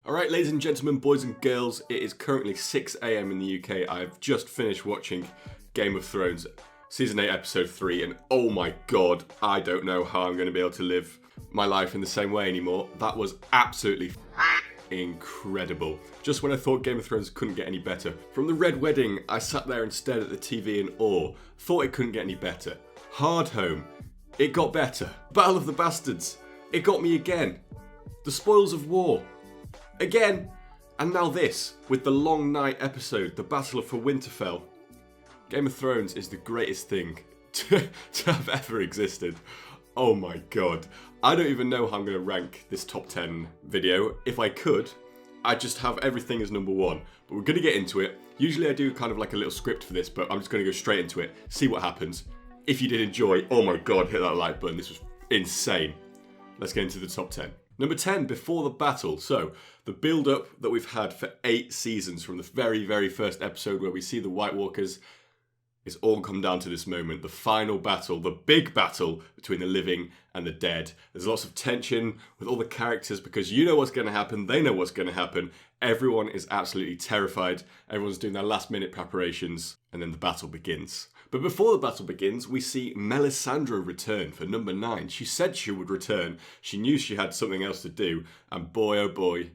Alright, ladies and gentlemen, boys and girls, it is currently 6 AM in the UK. I've just finished watching Game of Thrones Season 8, Episode 3, and oh my god, I don't know how I'm going to be able to live my life in the same way anymore. That was absolutely incredible. Just when I thought Game of Thrones couldn't get any better. From the Red Wedding, I sat there and stared at the TV in awe. Thought it couldn't get any better. Hard Home, it got better. Battle of the Bastards, it got me again. The Spoils of War, again. And now this, with the Long Night episode, the Battle for Winterfell. Game of Thrones is the greatest thing to have ever existed. Oh my god. I don't even know how I'm going to rank this top 10 video. If I could, I'd just have everything as number 1. But we're going to get into it. Usually I do kind of like a little script for this, but I'm just going to go straight into it, see what happens. If you did enjoy, oh my god, hit that like button. This was insane. Let's get into the top 10. Number 10, Before the Battle. So, the build-up that we've had for 8 seasons from the very, very first episode where we see the White Walkers, it's all come down to this moment, the final battle, the big battle between the living and the dead. There's lots of tension with all the characters because you know what's going to happen, they know what's going to happen. Everyone is absolutely terrified. Everyone's doing their last-minute preparations, and then the battle begins. But before the battle begins, we see Melissandre return for number 9. She said she would return. She knew she had something else to do, and boy oh boy,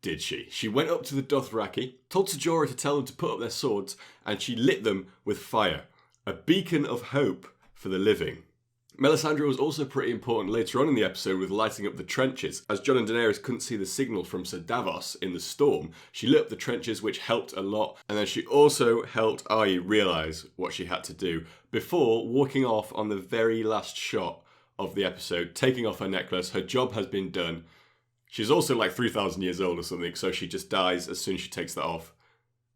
did she. She went up to the Dothraki, told Jorah to tell them to put up their swords, and she lit them with fire. A beacon of hope for the living. Melissandre was also pretty important later on in the episode with lighting up the trenches. As Jon and Daenerys couldn't see the signal from Sir Davos in the storm, she lit up the trenches, which helped a lot, and then she also helped Arya realise what she had to do before walking off on the very last shot of the episode, taking off her necklace. Her job has been done. She's also like 3,000 years old or something, so she just dies as soon as she takes that off.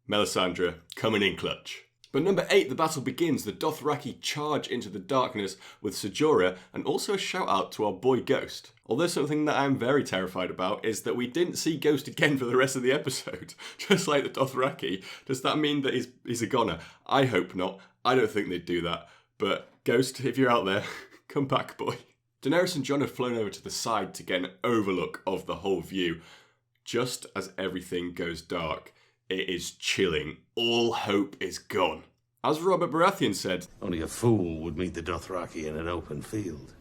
Melissandre coming in clutch. But number 8, the battle begins. The Dothraki charge into the darkness with Ser Jorah, and also a shout out to our boy Ghost. Although something that I'm very terrified about is that we didn't see Ghost again for the rest of the episode. Just like the Dothraki. Does that mean that he's a goner? I hope not. I don't think they'd do that. But Ghost, if you're out there, come back, boy. Daenerys and Jon have flown over to the side to get an overlook of the whole view. Just as everything goes dark, it is chilling. All hope is gone. As Robert Baratheon said, only a fool would meet the Dothraki in an open field.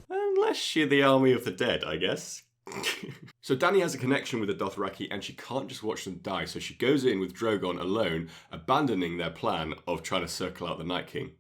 Unless you're the army of the dead, I guess. So Dany has a connection with the Dothraki and she can't just watch them die, so she goes in with Drogon alone, abandoning their plan of trying to circle out the Night King.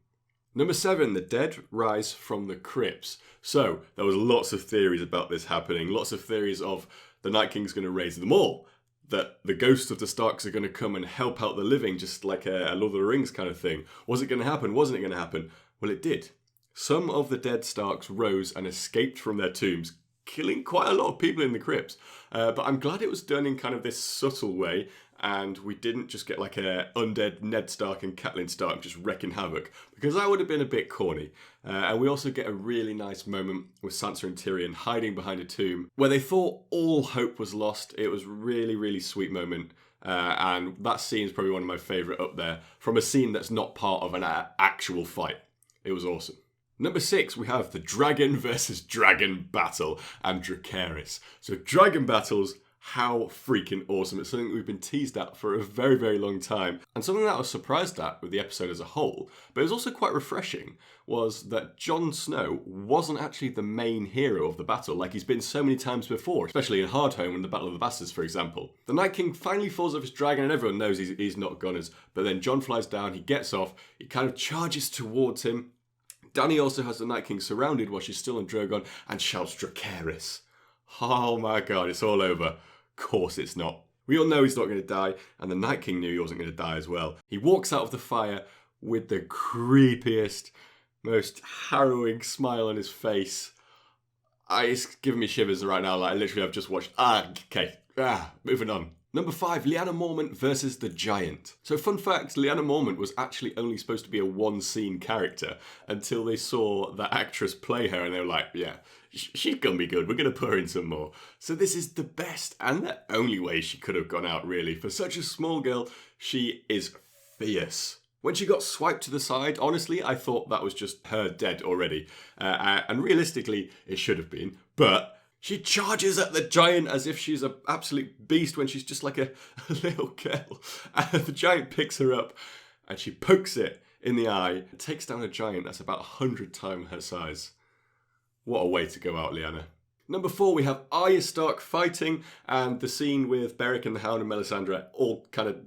Number 7, the dead rise from the crypts. So, there was lots of theories about this happening. Lots of theories of the Night King's going to raise them all. That the ghosts of the Starks are going to come and help out the living, just like a Lord of the Rings kind of thing. Was it going to happen? Wasn't it going to happen? Well, it did. Some of the dead Starks rose and escaped from their tombs, killing quite a lot of people in the crypts. But I'm glad it was done in kind of this subtle way, and we didn't just get like a undead Ned Stark and Catelyn Stark just wrecking havoc, because that would have been a bit corny. And we also get a really nice moment with Sansa and Tyrion hiding behind a tomb where they thought all hope was lost. It was really, really sweet moment. And that scene is probably one of my favourite up there, from a scene that's not part of an actual fight. It was awesome. Number 6, we have the dragon versus dragon battle and Dracarys. So dragon battles, how freaking awesome. It's something we've been teased at for a very, very long time. And something that I was surprised at with the episode as a whole, but it was also quite refreshing, was that Jon Snow wasn't actually the main hero of the battle like he's been so many times before, especially in Hardhome and the Battle of the Bastards, for example. The Night King finally falls off his dragon and everyone knows he's not Gunners, but then Jon flies down, he gets off, he kind of charges towards him. Dany also has the Night King surrounded while she's still on Drogon and shouts Dracarys. Oh my god, it's all over. Of course it's not. We all know he's not going to die, and the Night King knew he wasn't going to die as well. He walks out of the fire with the creepiest, most harrowing smile on his face. It's giving me shivers right now, like I literally have just watched. Moving on. Number 5, Lyanna Mormont versus the Giant. So fun fact, Lyanna Mormont was actually only supposed to be a one-scene character until they saw that actress play her and they were like, yeah, she's gonna be good, we're gonna put her in some more. So this is the best and the only way she could have gone out, really. For such a small girl, she is fierce. When she got swiped to the side, honestly, I thought that was just her dead already. And realistically, it should have been. But She charges at the giant as if she's an absolute beast when she's just like a little girl. And the giant picks her up and she pokes it in the eye. It takes down a giant that's about 100 times her size. What a way to go out, Lyanna. Number 4, we have Arya Stark fighting and the scene with Beric and the Hound and Melissandre all kind of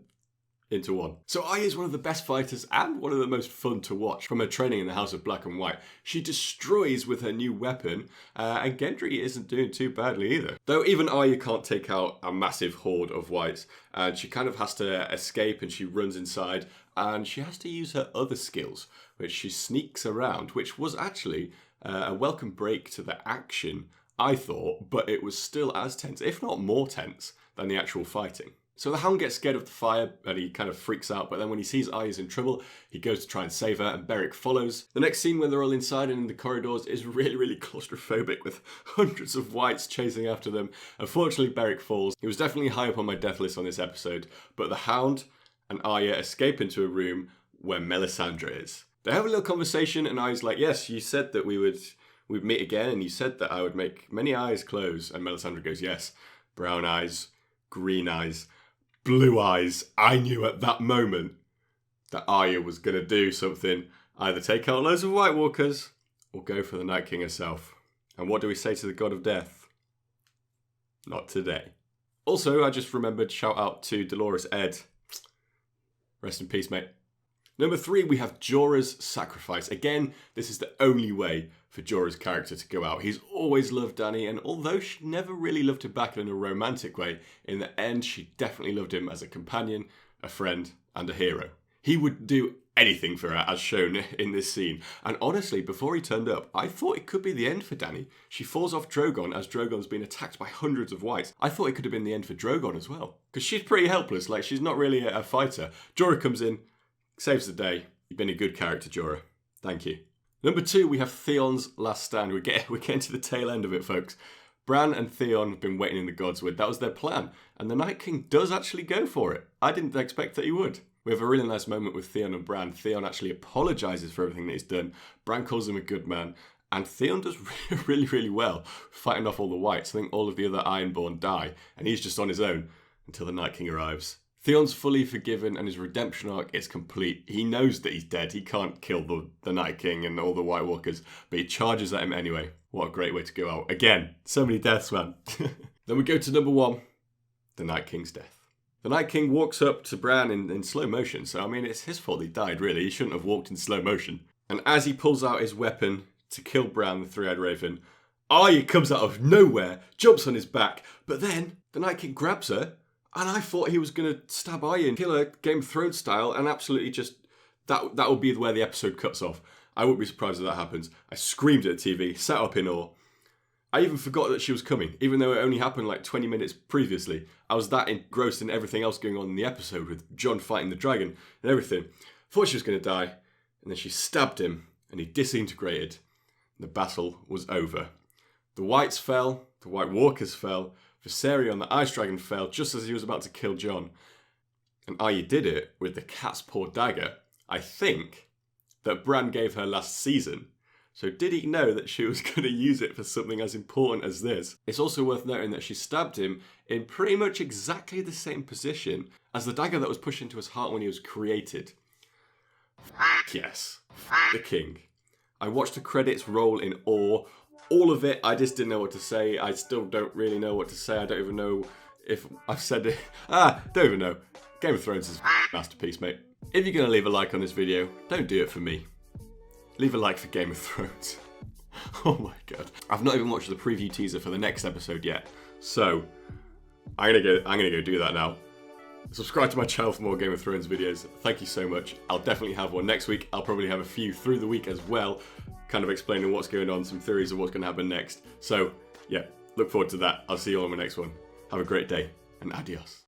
into one. So Arya is one of the best fighters and one of the most fun to watch from her training in the House of Black and White. She destroys with her new weapon, and Gendry isn't doing too badly either. Though even Arya can't take out a massive horde of whites, and she kind of has to escape and she runs inside, and she has to use her other skills, which she sneaks around, which was actually a welcome break to the action, I thought, but it was still as tense, if not more tense, than the actual fighting. So the Hound gets scared of the fire and he kind of freaks out, but then when he sees Arya's in trouble, he goes to try and save her and Beric follows. The next scene when they're all inside and in the corridors is really, really claustrophobic with hundreds of whites chasing after them. Unfortunately, Beric falls. He was definitely high up on my death list on this episode, but the Hound and Arya escape into a room where Melissandre is. They have a little conversation and Arya's like, yes, you said that we'd meet again and you said that I would make many eyes close. And Melissandre goes, yes, brown eyes, green eyes, blue eyes. I knew at that moment that Arya was going to do something, either take out loads of White Walkers or go for the Night King herself. And what do we say to the God of Death? Not today. Also, I just remembered, shout out to Dolores Ed. Rest in peace, mate. Number 3, we have Jorah's sacrifice. Again, this is the only way for Jorah's character to go out. He's always loved Dany, and although she never really loved him back in a romantic way, in the end, she definitely loved him as a companion, a friend, and a hero. He would do anything for her, as shown in this scene. And honestly, before he turned up, I thought it could be the end for Dany. She falls off Drogon as Drogon's been attacked by hundreds of whites. I thought it could have been the end for Drogon as well. Because she's pretty helpless, like she's not really a fighter. Jorah comes in, saves the day. You've been a good character, Jorah. Thank you. Number 2, we have Theon's last stand. We're getting to the tail end of it, folks. Bran and Theon have been waiting in the Godswood. That was their plan. And the Night King does actually go for it. I didn't expect that he would. We have a really nice moment with Theon and Bran. Theon actually apologises for everything that he's done. Bran calls him a good man. And Theon does really, really well fighting off all the whites. I think all of the other Ironborn die. And he's just on his own until the Night King arrives. Theon's fully forgiven and his redemption arc is complete. He knows that he's dead. He can't kill the Night King and all the White Walkers, but he charges at him anyway. What a great way to go out. Again, so many deaths, man. Then we go to number 1, the Night King's death. The Night King walks up to Bran in slow motion, so I mean, it's his fault he died, really. He shouldn't have walked in slow motion. And as he pulls out his weapon to kill Bran, the Three-Eyed Raven, Arya comes out of nowhere, jumps on his back, but then the Night King grabs her. And I thought he was going to stab Arya and kill her Game of Thrones style and absolutely just... That would be where the episode cuts off. I wouldn't be surprised if that happens. I screamed at the TV, sat up in awe. I even forgot that she was coming, even though it only happened like 20 minutes previously. I was that engrossed in everything else going on in the episode with Jon fighting the dragon and everything. Thought she was going to die, and then she stabbed him and he disintegrated. The battle was over. The Whites fell, the White Walkers fell, Viserion, the Ice Dragon, fell just as he was about to kill Jon. And Arya did it with the cat's paw dagger, I think, that Bran gave her last season. So did he know that she was going to use it for something as important as this? It's also worth noting that she stabbed him in pretty much exactly the same position as the dagger that was pushed into his heart when he was created. Yes, the king. I watched the credits roll in awe. All of it, I just didn't know what to say. I still don't really know what to say. I don't even know if I've said it. Don't even know. Game of Thrones is a masterpiece, mate. If you're going to leave a like on this video, don't do it for me. Leave a like for Game of Thrones. Oh my god. I've not even watched the preview teaser for the next episode yet. So, I'm gonna go do that now. Subscribe to my channel for more Game of Thrones videos. Thank you so much. I'll definitely have one next week. I'll probably have a few through the week as well, kind of explaining what's going on, some theories of what's going to happen next. So, yeah, look forward to that. I'll see you all on my next one. Have a great day, and adios.